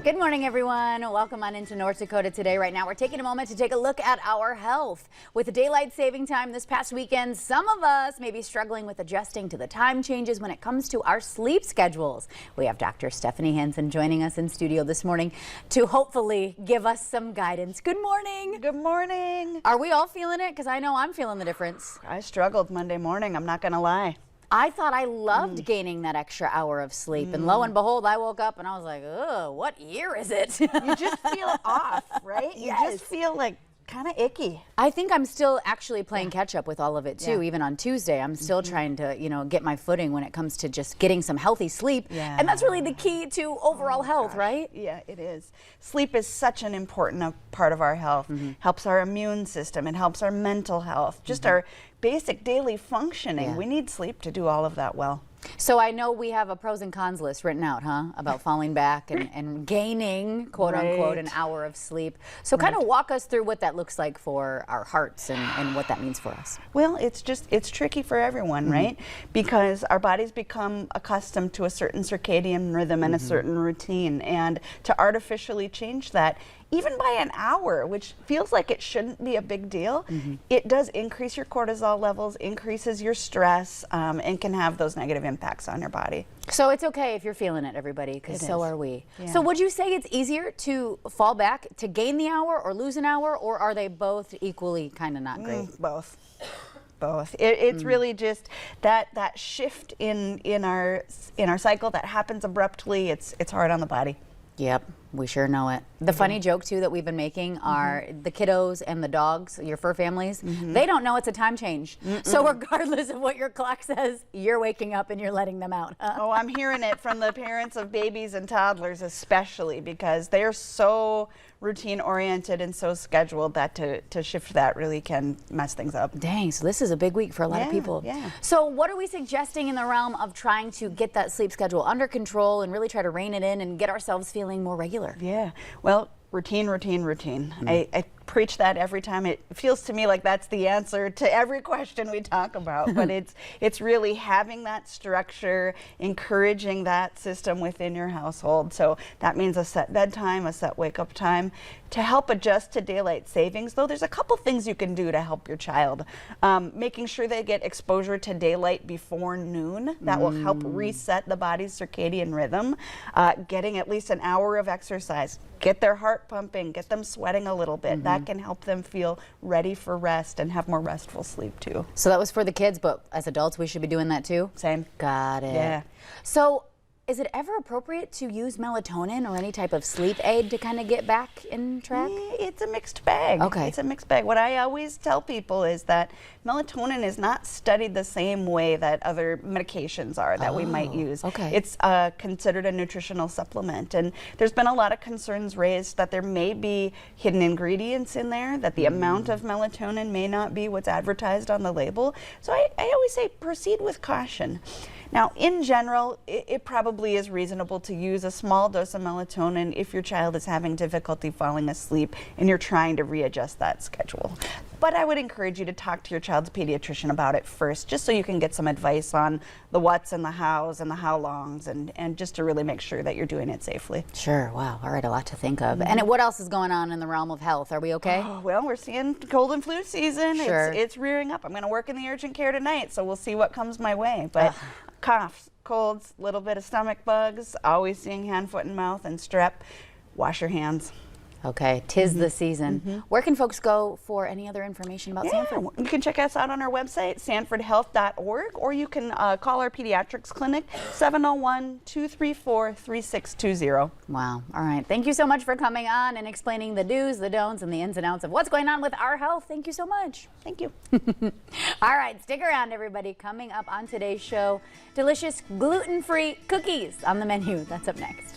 Good morning, everyone. Welcome on into North Dakota today. Right now, we're taking a moment to take a look at our health. With the daylight saving time this past weekend, some of us may be struggling with adjusting to the time changes when it comes to our sleep schedules. We have Dr. Stephanie Hanson joining us in studio this morning to hopefully give us some guidance. Good morning. Good morning. Are we all feeling it? Because I know I'm feeling the difference. I struggled Monday morning, I'm not going to lie. I thought I loved gaining that extra hour of sleep, and lo and behold, I woke up and I was like, "Ugh, what year is it?" You just feel off, right? Yes. You just feel like kind of icky. I think I'm still actually playing catch up with all of it too. Even on Tuesday, I'm still trying to, get my footing when it comes to just getting some healthy sleep. And that's really the key to overall health, right? Yeah, it is. Sleep is such an important part of our health. Helps our immune system. It helps our mental health. Just our basic daily functioning. We need sleep to do all of that well. So I know we have a pros and cons list written out, about falling back and gaining, quote unquote, an hour of sleep. So kind of walk us through what that looks like for our hearts and what that means for us. Well, it's tricky for everyone, right? Because our bodies become accustomed to a certain circadian rhythm and a certain routine. And to artificially change that, even by an hour, which feels like it shouldn't be a big deal, it does increase your cortisol levels, increases your stress, and can have those negative impacts on your body. So it's okay if you're feeling it, everybody, because so are we. So would you say it's easier to fall back to gain the hour or lose an hour, or are they both equally kind of not great? Both. Both. It's really just that shift in our cycle that happens abruptly. It's hard on the body. Yep, we sure know it. The funny joke, too, that we've been making are the kiddos and the dogs, your fur families, they don't know it's a time change. So regardless of what your clock says, you're waking up and you're letting them out. Oh, I'm hearing it from the parents of babies and toddlers especially, because they're so routine oriented and so scheduled that to shift that really can mess things up. Dang, so this is a big week for a lot of people. So what are we suggesting in the realm of trying to get that sleep schedule under control and really try to rein it in and get ourselves feeling more regular? Yeah, well, routine. I preach that every time. It feels to me like that's the answer to every question we talk about, but it's really having that structure, encouraging that system within your household. So that means a set bedtime, a set wake up time. To help adjust to daylight savings, though, there's a couple things you can do to help your child. Making sure they get exposure to daylight before noon. That will help reset the body's circadian rhythm. Getting at least an hour of exercise. Get their heart pumping, get them sweating a little bit. That can help them feel ready for rest and have more restful sleep too. So that was for the kids, but as adults we should be doing that too? Same. Got it. Yeah. So is it ever appropriate to use melatonin or any type of sleep aid to kind of get back in track? It's a mixed bag. Okay. It's a mixed bag. What I always tell people is that melatonin is not studied the same way that other medications are that we might use. Okay. It's considered a nutritional supplement, and there's been a lot of concerns raised that there may be hidden ingredients in there, that the amount of melatonin may not be what's advertised on the label. So I always say proceed with caution. Now, in general, it probably is reasonable to use a small dose of melatonin if your child is having difficulty falling asleep and you're trying to readjust that schedule. But I would encourage you to talk to your child's pediatrician about it first, just so you can get some advice on the what's and the hows and the how longs, and just to really make sure that you're doing it safely. Sure. Wow. All right. A lot to think of. And what else is going on in the realm of health? Are we okay? Oh, well, we're seeing cold and flu season. Sure. It's rearing up. I'm going to work in the urgent care tonight, so we'll see what comes my way. But coughs, colds, little bit of stomach bugs, always seeing hand, foot, and mouth, and strep. Wash your hands. Okay, 'tis the season. Where can folks go for any other information about Sanford? You can check us out on our website, sanfordhealth.org, or you can call our pediatrics clinic, 701-234-3620. Wow. All right. Thank you so much for coming on and explaining the do's, the don'ts, and the ins and outs of what's going on with our health. Thank you so much. Thank you. All right, stick around, everybody. Coming up on today's show, delicious gluten-free cookies on the menu. That's up next.